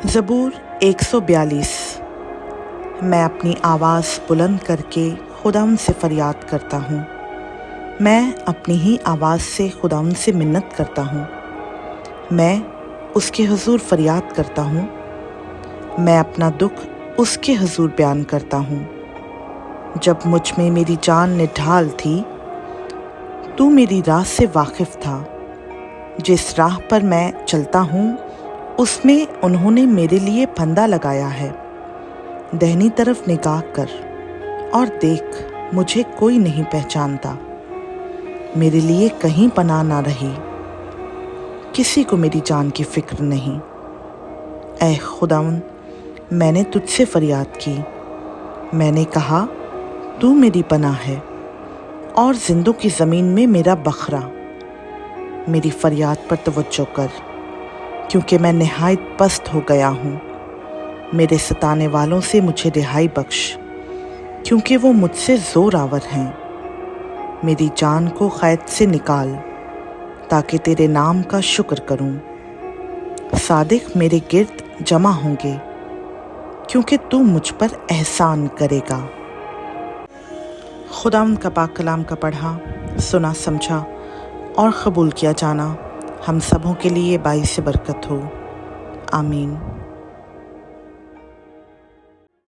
ज़बूर 142। मैं अपनी आवाज़ बुलंद करके खुदावंद से फ़रियाद करता हूँ। मैं अपनी ही आवाज़ से खुदावंद से मिन्नत करता हूँ। मैं उसके हुज़ूर फ़रियाद करता हूँ। मैं अपना दुख उसके हुज़ूर बयान करता हूँ। जब मुझ में मेरी जान निढाल थी, तू मेरी राह से वाकिफ़ था। जिस राह पर मैं चलता हूँ, उसमें उन्होंने मेरे लिए फंदा लगाया है। दाहिनी तरफ निगाह कर और देख, मुझे कोई नहीं पहचानता। मेरे लिए कहीं पनाह ना रही, किसी को मेरी जान की फिक्र नहीं। ऐ खुदावंद, मैंने तुझसे फरियाद की। मैंने कहा, तू मेरी पनाह है और जिंदों की ज़मीन में मेरा बखरा। मेरी फरियाद पर तवज्जो कर, क्योंकि मैं निहायत पस्त हो गया हूँ। मेरे सताने वालों से मुझे रिहाई बख्श, क्योंकि वो मुझसे ज़ोर आवर हैं। मेरी जान को क़ैद से निकाल, ताकि तेरे नाम का शुक्र करूं। सादिक मेरे गिर्द जमा होंगे, क्योंकि तू मुझ पर एहसान करेगा। खुदावंद का पाक कलाम का पढ़ा, सुना, समझा और कबूल किया जाना हम सबों के लिए बाइस बरकत हो। आमीन।